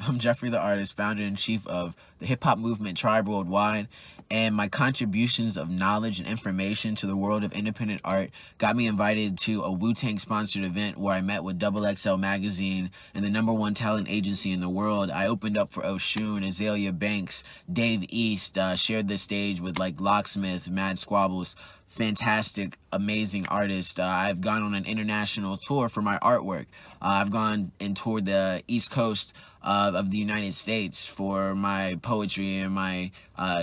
I'm Jeffrey the Artist, founder-in-chief of the hip-hop movement Tribe Worldwide, and my contributions of knowledge and information to the world of independent art got me invited to a Wu-Tang sponsored event where I met with XXL Magazine and the #1 talent agency in the world. I opened up for Oshun, Azalea Banks, Dave East, shared the stage with like Locksmith, Mad Squabbles, fantastic, amazing artists. I've gone on an international tour for my artwork. I've gone and toured the East Coast of the United States for my poetry and my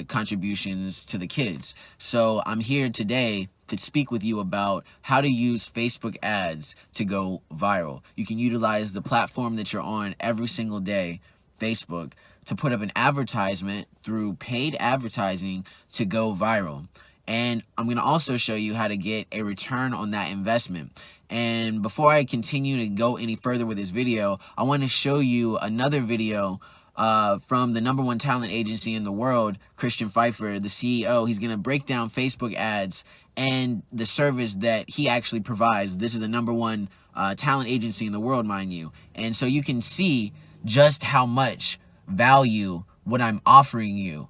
contributions to the kids. So I'm here today to speak with you about how to use Facebook ads to go viral. You can utilize the platform that you're on every single day, Facebook, to put up an advertisement through paid advertising to go viral. And I'm going to also show you how to get a return on that investment. And before I continue to go any further with this video, I want to show you another video from the #1 talent agency in the world, Christian Pfeiffer, the CEO. He's going to break down Facebook ads and the service that he actually provides. This is the #1 talent agency in the world, mind you. And so you can see just how much value what I'm offering you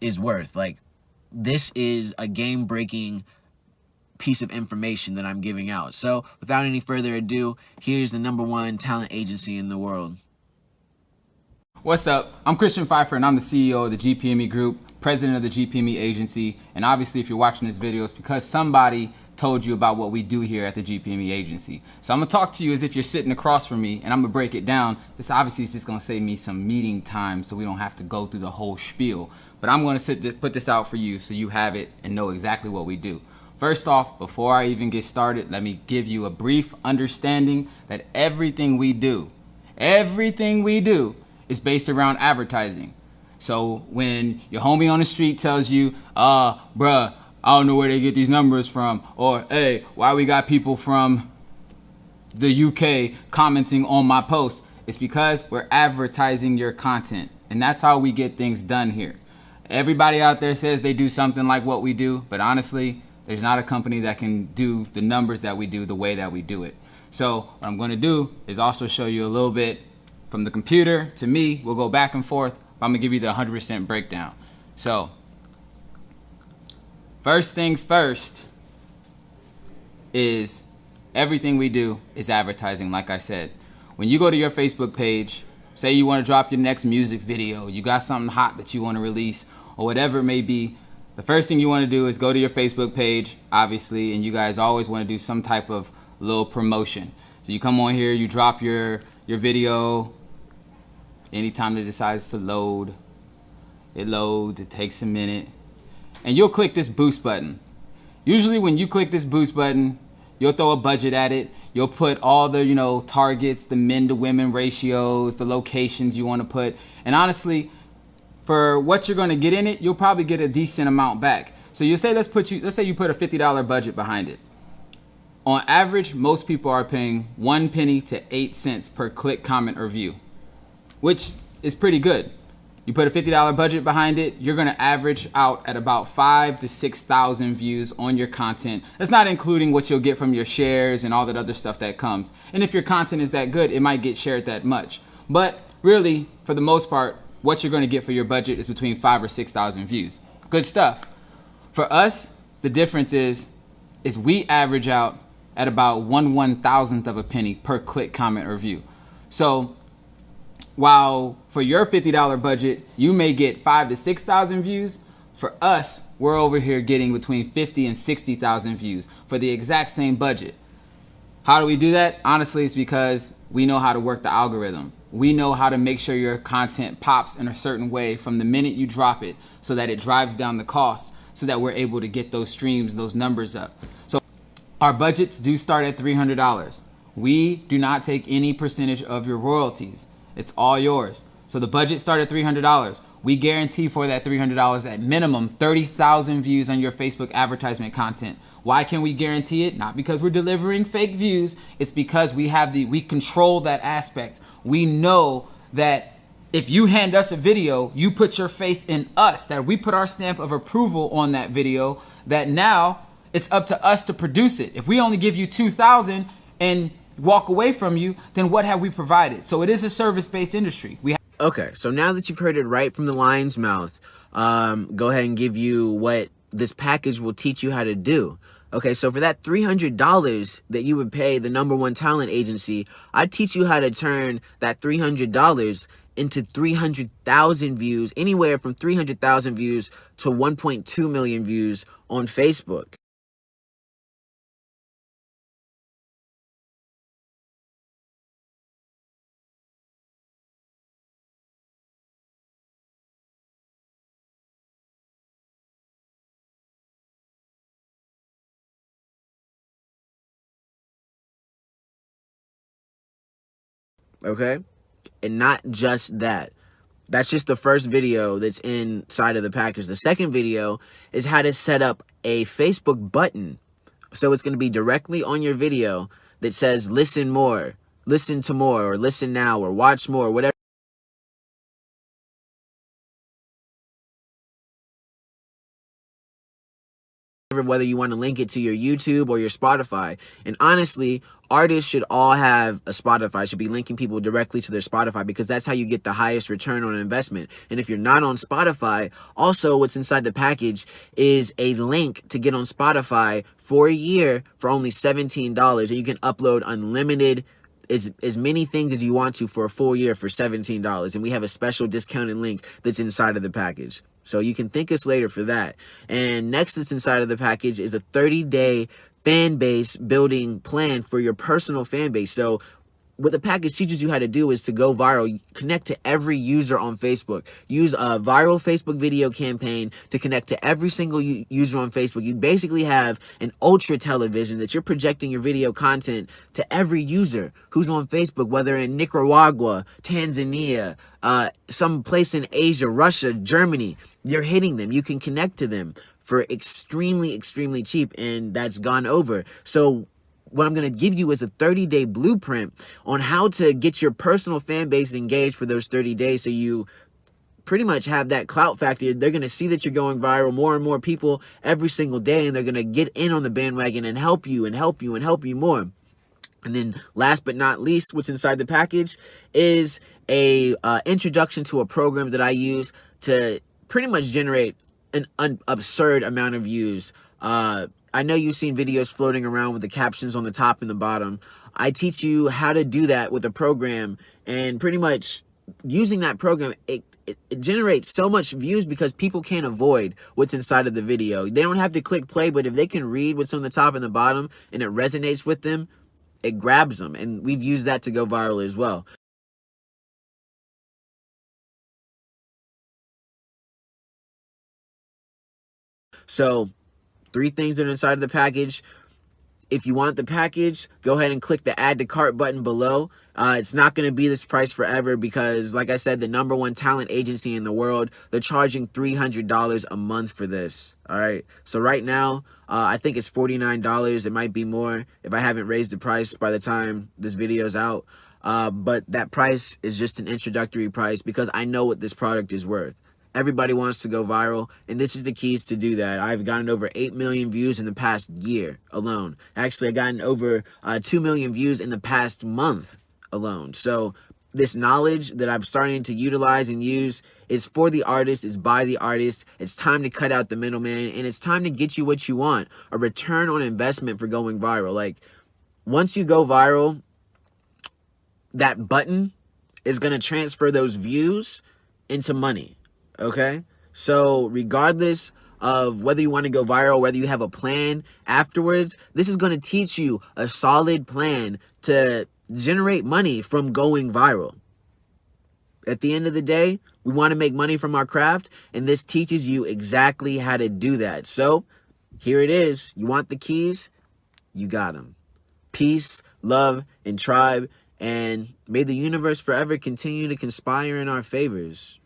is worth. Like, this is a game-breaking piece of information that I'm giving out. So without any further ado, here's the #1 talent agency in the world. What's up? I'm Christian Pfeiffer and I'm the CEO of the GPME Group, president of the GPME agency. And obviously if you're watching this video, it's because somebody told you about what we do here at the GPME agency. So I'm gonna talk to you as if you're sitting across from me and I'm gonna break it down. This obviously is just gonna save me some meeting time so we don't have to go through the whole spiel. But I'm gonna put this out for you so you have it and know exactly what we do. First off, before I even get started, let me give you a brief understanding that everything we do is based around advertising. So when your homie on the street tells you, bruh, I don't know where they get these numbers from, or hey, why we got people from the UK commenting on my post, it's because we're advertising your content. And that's how we get things done here. Everybody out there says they do something like what we do, but honestly, there's not a company that can do the numbers that we do the way that we do it. So what I'm gonna do is also show you a little bit from the computer to me. We'll go back and forth, but I'm gonna give you the 100% breakdown. So first things first is everything we do is advertising, like I said. When you go to your Facebook page, say you wanna drop your next music video, you got something hot that you wanna release, or whatever it may be, the first thing you want to do is go to your Facebook page, obviously, and you guys always want to do some type of little promotion. So you come on here, you drop your video, anytime it decides to load, it loads, it takes a minute, and you'll click this boost button. Usually when you click this boost button, you'll throw a budget at it, you'll put all the, targets, the men to women ratios, the locations you want to put, and honestly, for what you're going to get in it, you'll probably get a decent amount back. So you'll say, let's say you put a $50 budget behind it. On average, most people are paying 1 penny to 8 cents per click, comment, or view, which is pretty good. You put a $50 budget behind it, you're going to average out at about 5,000 to 6,000 views on your content. That's not including what you'll get from your shares and all that other stuff that comes. And if your content is that good, it might get shared that much. But really, for the most part, what you're going to get for your budget is between 5,000 or 6,000 views. Good stuff. For us, the difference is we average out at about 1/1000th of a penny per click, comment, or view. So while for your $50 budget, you may get 5,000 to 6,000 views, for us, we're over here getting between 50,000 and 60,000 views for the exact same budget. How do we do that? Honestly, it's because we know how to work the algorithm. We know how to make sure your content pops in a certain way from the minute you drop it so that it drives down the cost so that we're able to get those streams, those numbers up. So our budgets do start at $300. We do not take any percentage of your royalties. It's all yours. So the budget started at $300. We guarantee for that $300 at minimum 30,000 views on your Facebook advertisement content. Why can we guarantee it? Not because we're delivering fake views. It's because we control that aspect. We know that if you hand us a video, you put your faith in us, that we put our stamp of approval on that video, that now it's up to us to produce it. If we only give you 2,000 and walk away from you, then what have we provided? So it is a service-based industry. Okay, so now that you've heard it right from the lion's mouth, go ahead and give you what this package will teach you how to do. Okay, so for that $300 that you would pay the #1 talent agency, I teach you how to turn that $300 into 300,000 views, anywhere from 300,000 views to 1.2 million views on Facebook. Okay, and not just that. That's just the first video that's inside of the package. The second video is how to set up a Facebook button. So it's going to be directly on your video that says listen more, listen to more, or listen now, or watch more, whatever. Whether you want to link it to your YouTube or your Spotify. And honestly, artists should all have a Spotify, should be linking people directly to their Spotify, because that's how you get the highest return on investment. And if you're not on Spotify, also what's inside the package is a link to get on Spotify for a year for only $17. And you can upload unlimited, as many things as you want to for a full year for $17. And we have a special discounted link that's inside of the package. So you can thank us later for that. And next that's inside of the package is a 30-day fan base building plan for your personal fan base. So what the package teaches you how to do is to go viral, connect to every user on Facebook. Use a viral Facebook video campaign to connect to every single user on Facebook. You basically have an ultra television that you're projecting your video content to every user who's on Facebook, whether in Nicaragua, Tanzania, some place in Asia, Russia, Germany. You're hitting them. You can connect to them for extremely, extremely cheap, and that's gone over. So what I'm going to give you is a 30-day blueprint on how to get your personal fan base engaged for those 30 days, so you pretty much have that clout factor. They're going to see that you're going viral, more and more people every single day, and they're going to get in on the bandwagon and help you and help you and help you more. And then last but not least, what's inside the package is a introduction to a program that I use to pretty much generate an absurd amount of views. I know you've seen videos floating around with the captions on the top and the bottom. I teach you how to do that with a program, and pretty much using that program, it generates so much views because people can't avoid what's inside of the video. They don't have to click play, but if they can read what's on the top and the bottom and it resonates with them, it grabs them. And we've used that to go viral as well. So 3 things that are inside of the package. If you want the package, go ahead and click the add to cart button below. It's not going to be this price forever because, like I said, the #1 talent agency in the world, they're charging $300 a month for this. All right. So right now, I think it's $49. It might be more if I haven't raised the price by the time this video's out. But that price is just an introductory price because I know what this product is worth. Everybody wants to go viral, and this is the keys to do that. I've gotten over 8 million views in the past year alone. Actually, I've gotten over 2 million views in the past month alone. So this knowledge that I'm starting to utilize and use is for the artist, is by the artist. It's time to cut out the middleman, and it's time to get you what you want, a return on investment for going viral. Like, once you go viral, that button is going to transfer those views into money. Okay, so regardless of whether you want to go viral, whether you have a plan afterwards, this is going to teach you a solid plan to generate money from going viral. At the end of the day, we want to make money from our craft, and this teaches you exactly how to do that. So here it is. You want the keys? You got them. Peace, love, and tribe, and may the universe forever continue to conspire in our favors.